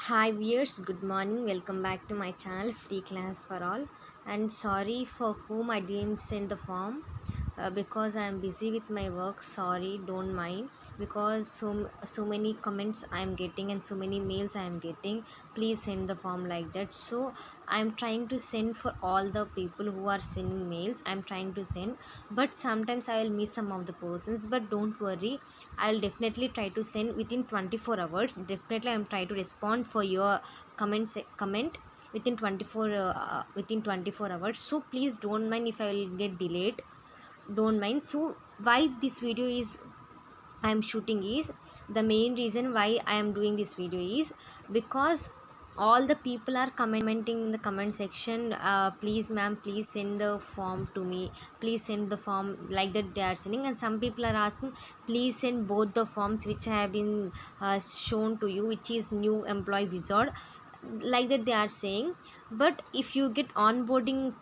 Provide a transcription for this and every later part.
Hi viewers, good morning. Welcome back to my channel Free Class for All. And sorry for whom I didn't send the form because I am busy with my work. Sorry, don't mind, because so many comments I am getting and so many mails I am getting. Please send the form like that. So I am trying to send for all the people who are sending mails. I am trying to send, but sometimes I will miss some of the persons. But don't worry, I'll definitely try to send within 24 hours. Definitely I'm trying to respond for your comment within 24 hours. So please don't mind if I will get delayed. Don't mind. So why this video is I am shooting is, the main reason why I am doing this video is because all the people are commenting in the comment section, please ma'am, please send the form to me, please send the form, like that they are sending. And some people are asking, please send both the forms which have been shown to you, which is new employee wizard, like that they are saying. But if you get onboarding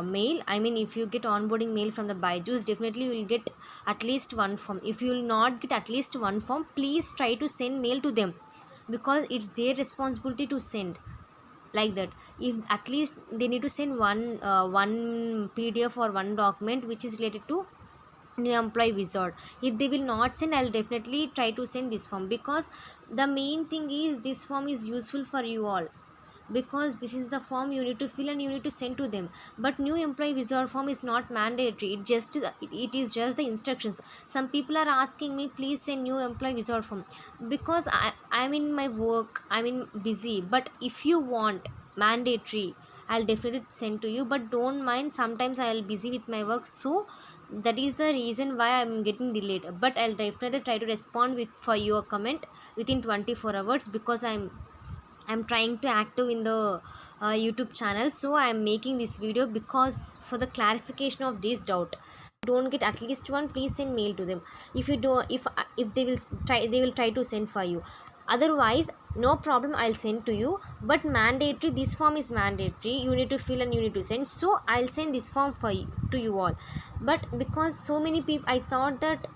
mail, I mean if you get onboarding mail from the Byju's, definitely you will get at least one form. If you will not get at least one form, please try to send mail to them, because it's their responsibility to send, like that. If at least they need to send one PDF or one document which is related to new employee wizard. If they will not send, I'll definitely try to send this form, because the main thing is this form is useful for you all, because this is the form you need to fill and you need to send to them. But new employee wizard form is not mandatory, it is just the instructions. Some people are asking me, please send new employee wizard form, because I'm in my work, I'm in busy. But if you want mandatory, I'll definitely send to you. But don't mind, sometimes I'll busy with my work, so that is the reason why I'm getting delayed. But I'll definitely try to respond with for your comment within 24 hours, because I'm trying to active in the YouTube channel. So I'm making this video because for the clarification of this doubt. Don't get at least one, please send mail to them. If you don't, if they will try to send for you. Otherwise, no problem, I'll send to you. But mandatory, this form is mandatory, you need to fill and you need to send. So I'll send this form for you, to you all. But because so many people, I thought that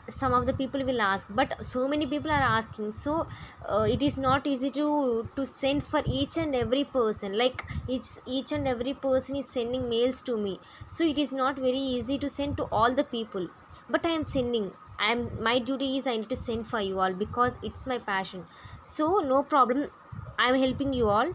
some of the people will ask, but so many people are asking. So it is not easy to send for each and every person, like each and every person is sending mails to me. So it is not very easy to send to all the people. But I am sending, my duty is I need to send for you all, because it's my passion. So no problem, I am helping you all.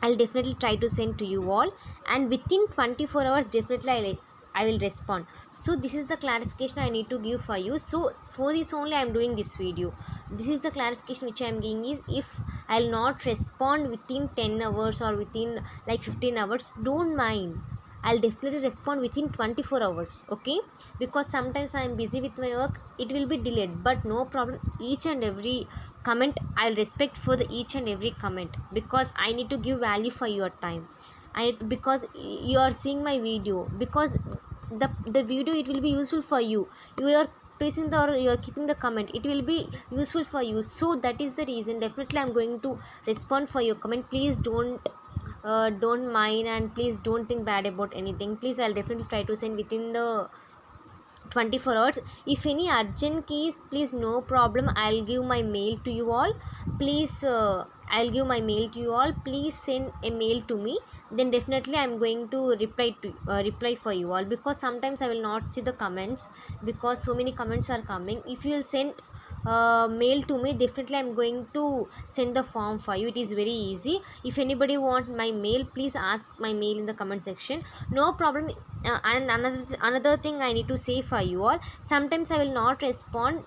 I'll definitely try to send to you all, and within 24 hours definitely I will respond. So this is the clarification I need to give for you. So for this only I am doing this video. This is the clarification which I am giving is, if I'll not respond within 10 hours or within like 15 hours, don't mind, I'll definitely respond within 24 hours, okay? Because sometimes I am busy with my work, it will be delayed. But no problem, each and every comment I'll respect for the each and every comment, because I need to give value for your time. Because you are seeing my video, because the video, it will be useful for you. You are placing the, or you are keeping the comment, it will be useful for you. So that is the reason definitely I'm going to respond for your comment. Please don't mind, and please don't think bad about anything. Please, I'll definitely try to send within the 24 hours. If any urgent case, please, no problem, I'll give my mail to you all. Please, I'll give my mail to you all. Please send a mail to me, then definitely I'm going to reply for you all, because sometimes I will not see the comments, because so many comments are coming. If you will send mail to me, definitely I'm going to send the form for you. It is very easy. If anybody want my mail, please ask my mail in the comment section, no problem. And another thing I need to say for you all, sometimes I will not respond.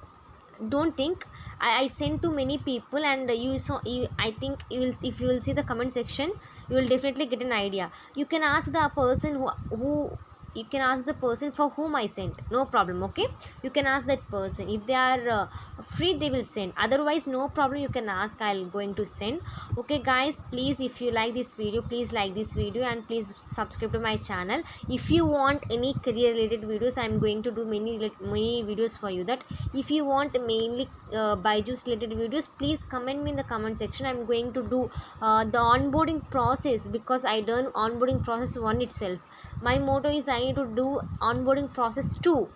Don't think I send to many people, and I think you will, if you will see the comment section, you will definitely get an idea. You can ask the person who you can ask the person for whom I sent, no problem, okay? You can ask that person, if they are free, they will send. Otherwise, no problem, you can ask, I'll going to send. Okay guys, please, if you like this video, please like this video, and please subscribe to my channel. If you want any career related videos, I'm going to do many videos for you. That if you want mainly Byju's related videos, please comment me in the comment section. I'm going to do the onboarding process, because I done onboarding process one itself. My motto is I need to do onboarding process 2.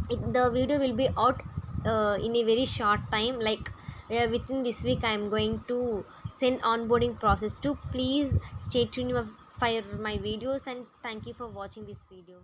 The video will be out in a very short time, like within this week I am going to send onboarding process to. Please stay tuned for my videos, and thank you for watching this video.